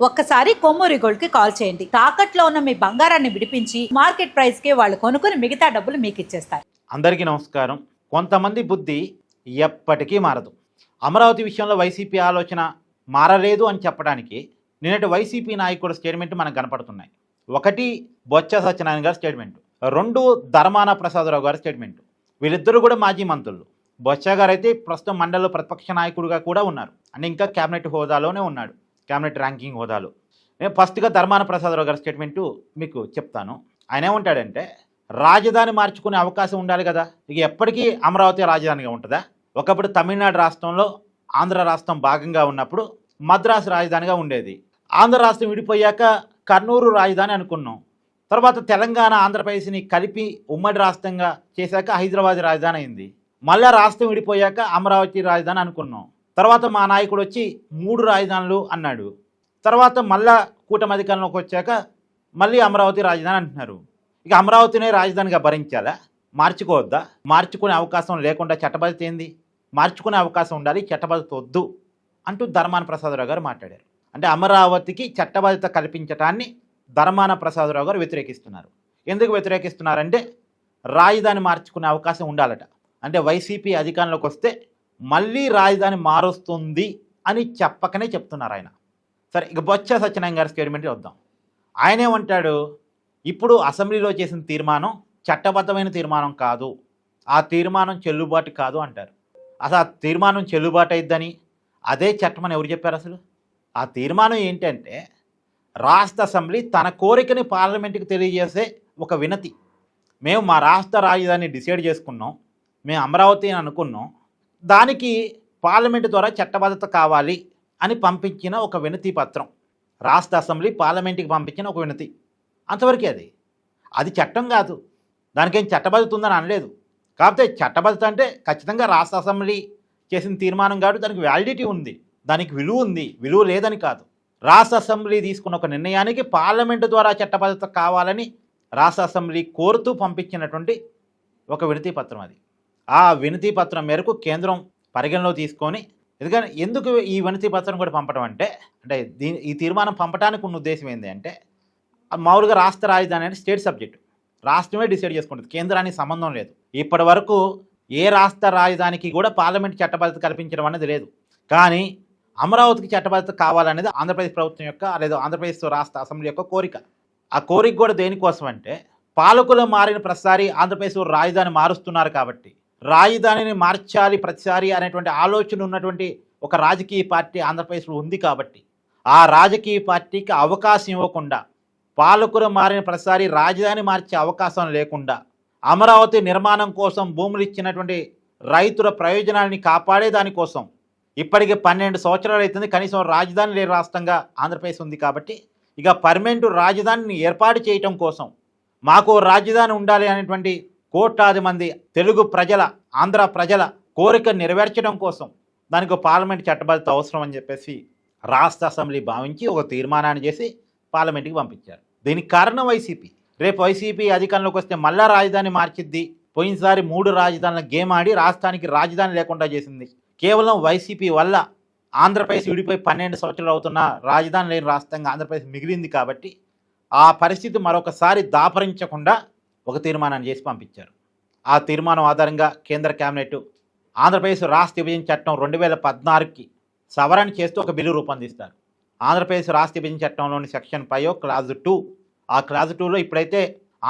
ఒక్కసారి కొమ్మూరి గోల్డ్ కి కాల్ చేయండి. తాకట్లో ఉన్న మీ బంగారాన్ని విడిపించి మార్కెట్ ప్రైస్ కి వాళ్ళు కొనుక్కుని మిగతా డబ్బులు మీకు ఇచ్చేస్తారు. అందరికీ నమస్కారం. కొంతమంది బుద్ధి ఎప్పటికీ మారదు. అమరావతి విషయంలో వైసీపీ ఆలోచన మారలేదు అని చెప్పడానికి నిన్నటి వైసీపీ నాయకుడు స్టేట్మెంట్ మనకు కనపడుతున్నాయి. ఒకటి బొత్స సత్యనారాయణ గారి స్టేట్మెంట్, రెండు ధర్మాన ప్రసాదరావు గారి స్టేట్మెంట్. వీళ్ళిద్దరూ కూడా మాజీ మంత్రులు. బొత్స గారు అయితే ప్రస్తుతం మండలిలో ప్రతిపక్ష నాయకుడిగా కూడా ఉన్నారు, అంటే ఇంకా క్యాబినెట్ హోదాలోనే ఉన్నాడు, క్యాబినెట్ ర్యాంకింగ్ హోదాలో. నేను ఫస్ట్గా ధర్మాన ప్రసాదరావు గారి స్టేట్మెంటు మీకు చెప్తాను. ఆయన ఏమంటాడంటే, రాజధాని మార్చుకునే అవకాశం ఉండాలి కదా, ఇక ఎప్పటికీ అమరావతి రాజధానిగా ఉంటుందా? ఒకప్పుడు తమిళనాడు రాష్ట్రంలో ఆంధ్ర రాష్ట్రం భాగంగా ఉన్నప్పుడు మద్రాసు రాజధానిగా ఉండేది. ఆంధ్ర రాష్ట్రం విడిపోయాక కర్నూలు రాజధాని అనుకున్నాం. తర్వాత తెలంగాణ ఆంధ్రప్రదేశ్ని కలిపి ఉమ్మడి రాష్ట్రంగా చేశాక హైదరాబాద్ రాజధాని అయింది. మళ్ళా రాష్ట్రం విడిపోయాక అమరావతి రాజధాని అనుకున్నాం. తర్వాత మా నాయకుడు వచ్చి 3 రాజధానులు అన్నాడు. తర్వాత మళ్ళా కూటమి అధికారంలోకి వచ్చాక మళ్ళీ అమరావతి రాజధాని అంటున్నారు. ఇక అమరావతినే రాజధానిగా భరించాలా? మార్చుకోవద్దా? మార్చుకునే అవకాశం లేకుండా చట్టబద్ధత ఏంది? మార్చుకునే అవకాశం ఉండాలి, చట్టబద్ధత వద్దు అంటూ ధర్మాన ప్రసాదరావు గారు మాట్లాడారు. అంటే అమరావతికి చట్టబద్ధత కల్పించటాన్ని ధర్మాన ప్రసాదరావు గారు వ్యతిరేకిస్తున్నారు. ఎందుకు వ్యతిరేకిస్తున్నారంటే, రాజధాని మార్చుకునే అవకాశం ఉండాలట. అంటే వైసీపీ అధికారంలోకి వస్తే మళ్ళీ రాజధాని మారుస్తుంది అని చెప్పకనే చెప్తున్నారు ఆయన. సరే, ఇక బొత్స సత్యనారాయణ గారి స్టేట్మెంట్ వద్దాం. ఆయనేమంటాడు, ఇప్పుడు అసెంబ్లీలో చేసిన తీర్మానం చట్టబద్ధమైన తీర్మానం కాదు, ఆ తీర్మానం చెల్లుబాటు కాదు అంటారు. అసలు ఆ తీర్మానం చెల్లుబాటు అయిద్దని, అదే చట్టం అని ఎవరు చెప్పారు? అసలు ఆ తీర్మానం ఏంటంటే, రాష్ట్ర అసెంబ్లీ తన కోరికని పార్లమెంటుకి తెలియజేసే ఒక వినతి. మేము మా రాష్ట్ర రాజధాని డిసైడ్ చేసుకున్నాం, మేము అమరావతి అని అనుకున్నాం, దానికి పార్లమెంటు ద్వారా చట్టబద్ధత కావాలి అని పంపించిన ఒక వినతి పత్రం. రాష్ట్ర అసెంబ్లీ పార్లమెంటుకి పంపించిన ఒక వినతి, అంతవరకే. అది చట్టం కాదు, దానికేం చట్టబద్ధత ఉందని అనలేదు. కాకపోతే చట్టబద్ధత అంటే ఖచ్చితంగా రాష్ట్ర అసెంబ్లీ చేసిన తీర్మానం కాదు, దానికి వ్యాలిడిటీ ఉంది, దానికి విలువ ఉంది, విలువ లేదని కాదు. రాష్ట్ర అసెంబ్లీ తీసుకున్న ఒక నిర్ణయానికి పార్లమెంటు ద్వారా చట్టబద్ధత కావాలని రాష్ట్ర అసెంబ్లీ కోరుతూ పంపించినటువంటి ఒక వినతి పత్రం అది. ఆ వినతి పత్రం మేరకు కేంద్రం పరిగణలో తీసుకొని, ఎందుకు ఈ వినతి పత్రం కూడా పంపడం అంటే ఈ తీర్మానం పంపడానికి ఉన్న ఉద్దేశం ఏంటి అంటే, మామూలుగా రాష్ట్ర రాజధాని అంటే స్టేట్ సబ్జెక్టు, రాష్ట్రమే డిసైడ్ చేసుకుంటుంది, కేంద్రానికి సంబంధం లేదు. ఇప్పటి వరకు ఏ రాష్ట్ర రాజధానికి కూడా పార్లమెంట్ చట్టబద్ధత కల్పించడం అనేది లేదు. కానీ అమరావతికి చట్టబద్ధత కావాలనేది ఆంధ్రప్రదేశ్ ప్రభుత్వం యొక్క, లేదా ఆంధ్రప్రదేశ్ రాష్ట్ర అసెంబ్లీ యొక్క కోరిక. ఆ కోరిక కూడా దేనికోసం అంటే, పాలకులు మారిన ప్రతిసారి ఆంధ్రప్రదేశ్ రాజధాని మారుస్తున్నారు కాబట్టి, రాజధానిని మార్చాలి ప్రతిసారి అనేటువంటి ఆలోచన ఉన్నటువంటి ఒక రాజకీయ పార్టీ ఆంధ్రప్రదేశ్లో ఉంది కాబట్టి, ఆ రాజకీయ పార్టీకి అవకాశం ఇవ్వకుండా, పాలకులు మారిన ప్రతిసారి రాజధాని మార్చే అవకాశం లేకుండా, అమరావతి నిర్మాణం కోసం భూములు ఇచ్చినటువంటి రైతుల ప్రయోజనాన్ని కాపాడే దానికోసం ఇప్పటికే 12 సంవత్సరాలు అవుతుంది, కనీసం రాజధాని లేని రాష్ట్రంగా ఆంధ్రప్రదేశ్ ఉంది కాబట్టి, ఇక పర్మనెంట్ రాజధానిని ఏర్పాటు చేయటం కోసం, మాకు రాజధాని ఉండాలి అనేటువంటి కోట్లాది మంది తెలుగు ప్రజల, ఆంధ్ర ప్రజల కోరిక నెరవేర్చడం కోసం దానికి పార్లమెంట్ చట్టబద్ధత అవసరం అని చెప్పేసి రాష్ట్ర అసెంబ్లీ భావించి ఒక తీర్మానాన్ని చేసి పార్లమెంట్కి పంపించారు. దీనికి కారణం వైసీపీ. రేపు వైసీపీ అధికారంలోకి వస్తే మళ్ళా రాజధాని మార్చిద్ది. పోయినసారి 3 రాజధానుల గేమ్ ఆడి రాష్ట్రానికి రాజధాని లేకుండా చేసింది. కేవలం వైసీపీ వల్ల ఆంధ్రప్రదేశ్ విడిపోయి 12 సంవత్సరాలు అవుతున్న రాజధాని లేని రాష్ట్రంగా ఆంధ్రప్రదేశ్ మిగిలింది కాబట్టి, ఆ పరిస్థితి మరొకసారి దాపరించకుండా ఒక తీర్మానాన్ని చేసి పంపించారు. ఆ తీర్మానం ఆధారంగా కేంద్ర కేబినెట్ ఆంధ్రప్రదేశ్ రాష్ట్ర విభజన చట్టం 2014కి సవరణ చేస్తూ ఒక బిల్లు రూపొందిస్తారు. ఆంధ్రప్రదేశ్ రాష్ట్ర విభజన చట్టంలోని సెక్షన్ 5 క్లాజ్ 2, ఆ క్లాజ్ 2లో ఇప్పుడైతే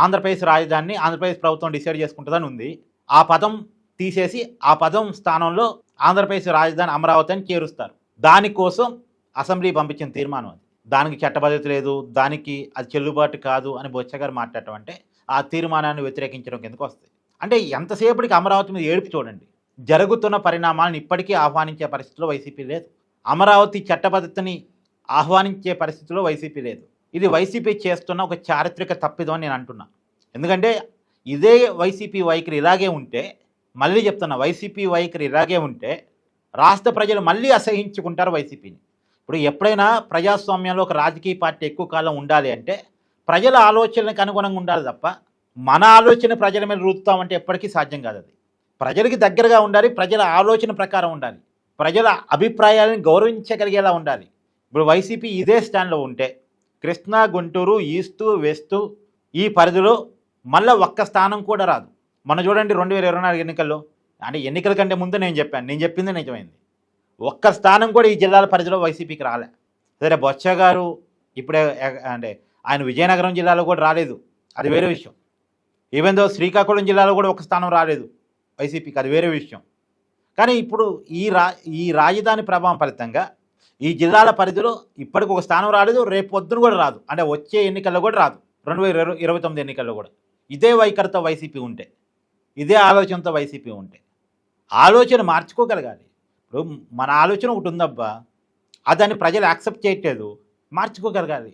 ఆంధ్రప్రదేశ్ రాజధానిని ఆంధ్రప్రదేశ్ ప్రభుత్వం డిసైడ్ చేసుకుంటుందని ఉంది. ఆ పదం తీసేసి ఆ పదం స్థానంలో ఆంధ్రప్రదేశ్ రాజధాని అమరావతి అని చేరుస్తారు. దానికోసం అసెంబ్లీ పంపించిన తీర్మానం అది. దానికి చట్టబద్ధత లేదు, దానికి అది చెల్లుబాటు కాదు అని బొత్స గారు మాట్లాడటం అంటే, ఆ తీర్మానాన్ని వ్యతిరేకించడం కిందకు వస్తుంది. అంటే ఎంతసేపటికి అమరావతి మీద ఏడుపు చూడండి. జరుగుతున్న పరిణామాలను ఇప్పటికీ ఆహ్వానించే పరిస్థితిలో వైసీపీ లేదు. అమరావతి చట్టబద్ధతని ఆహ్వానించే పరిస్థితిలో వైసీపీ లేదు. ఇది వైసీపీ చేస్తున్న ఒక చారిత్రక తప్పిదం అని నేను అంటున్నా. ఎందుకంటే ఇదే వైసీపీ వైఖరి ఇలాగే ఉంటే, మళ్ళీ చెప్తున్నా, వైసీపీ వైఖరి ఇలాగే ఉంటే రాష్ట్ర ప్రజలు మళ్ళీ అసహించుకుంటారు వైసీపీని. ఇప్పుడు ఎప్పుడైనా ప్రజాస్వామ్యంలో ఒక రాజకీయ పార్టీ ఎక్కువ కాలం ఉండాలి అంటే ప్రజల ఆలోచనలకు అనుగుణంగా ఉండాలి తప్ప, మన ఆలోచన ప్రజల మీద రుద్దుతామంటే ఎప్పటికీ సాధ్యం కాదు. అది ప్రజలకి దగ్గరగా ఉండాలి, ప్రజల ఆలోచన ప్రకారం ఉండాలి, ప్రజల అభిప్రాయాలను గౌరవించగలిగేలా ఉండాలి. ఇప్పుడు వైసీపీ ఇదే స్టాండ్లో ఉంటే కృష్ణా, గుంటూరు, ఈస్ట్, వెస్ట్ ఈ పరిధిలో మళ్ళీ ఒక్క స్థానం కూడా రాదు. మన చూడండి 2024 ఎన్నికల్లో, అంటే ఎన్నికల కంటే ముందు నేను చెప్పింది నిజమైంది. ఒక్క స్థానం కూడా ఈ జిల్లాల పరిధిలో వైసీపీకి రాలే. సరే బొత్స గారు ఇప్పుడే అంటే ఆయన విజయనగరం జిల్లాలో కూడా రాలేదు, అది వేరే విషయం. ఈవెన్ దో శ్రీకాకుళం జిల్లాలో కూడా ఒక స్థానం రాలేదు వైసీపీకి, అది వేరే విషయం. కానీ ఇప్పుడు ఈ రాజధాని ప్రభావం ఫలితంగా ఈ జిల్లాల పరిధిలో ఇప్పటికి ఒక స్థానం రాలేదు, రేపు పొద్దున కూడా రాదు, అంటే వచ్చే ఎన్నికల్లో కూడా రాదు, 2029 ఎన్నికల్లో కూడా. ఇదే వైఖరితో వైసీపీ ఉంటే, ఇదే ఆలోచనతో వైసీపీ ఉంటే ఆలోచన మార్చుకోగలగాలి. ఇప్పుడు మన ఆలోచన ఒకటి ఉందబ్బా, దాన్ని ప్రజలు యాక్సెప్ట్ చేయట్లేదు, మార్చుకోగలగాలి.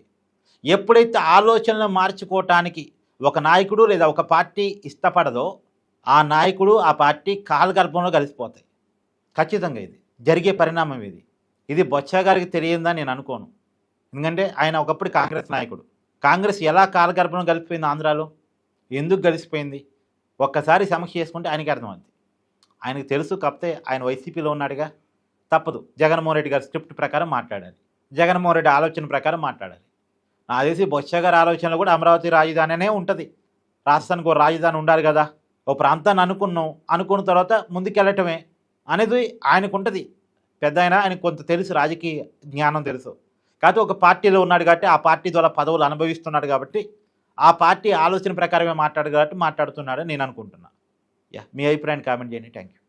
ఎప్పుడైతే ఆలోచనలు మార్చుకోవటానికి ఒక నాయకుడు లేదా ఒక పార్టీ ఇష్టపడదో ఆ నాయకుడు ఆ పార్టీ కాలగర్భంలో కలిసిపోతాయి. ఖచ్చితంగా ఇది జరిగే పరిణామం. ఇది బొత్స గారికి తెలియదని నేను అనుకోను. ఎందుకంటే ఆయన ఒకప్పుడు కాంగ్రెస్ నాయకుడు. కాంగ్రెస్ ఎలా కాలగర్భంలో కలిసిపోయింది ఆంధ్రాలో, ఎందుకు కలిసిపోయింది ఒక్కసారి సమీక్ష చేసుకుంటే ఆయనకి అర్థమవుతుంది. ఆయనకు తెలుసు, కాకపోతే ఆయన వైసీపీలో ఉన్నాడుగా, తప్పదు. జగన్మోహన్ రెడ్డి గారి స్క్రిప్ట్ ప్రకారం మాట్లాడాలి, జగన్మోహన్ రెడ్డి ఆలోచన ప్రకారం మాట్లాడాలి. నాకు తెలిసి బొత్స గారి ఆలోచనలో కూడా అమరావతి రాజధానినే ఉంటుంది. రాష్ట్రానికి ఒక రాజధాని ఉండాలి కదా, ఓ ప్రాంతాన్ని అనుకున్న తర్వాత ముందుకెళ్ళటమే అనేది ఆయనకు ఉంటుంది. పెద్ద ఆయనకు కొంత తెలుసు, రాజకీయ జ్ఞానం తెలుసు. కాకపోతే ఒక పార్టీలో ఉన్నాడు కాబట్టి ఆ పార్టీ ద్వారా పదవులు అనుభవిస్తున్నాడు కాబట్టి ఆ పార్టీ ఆలోచన ప్రకారమే మాట్లాడు కాబట్టి మాట్లాడుతున్నాడని నేను అనుకుంటున్నాను. మీ అభిప్రాయాన్ని కామెంట్ చేయండి. Thank you.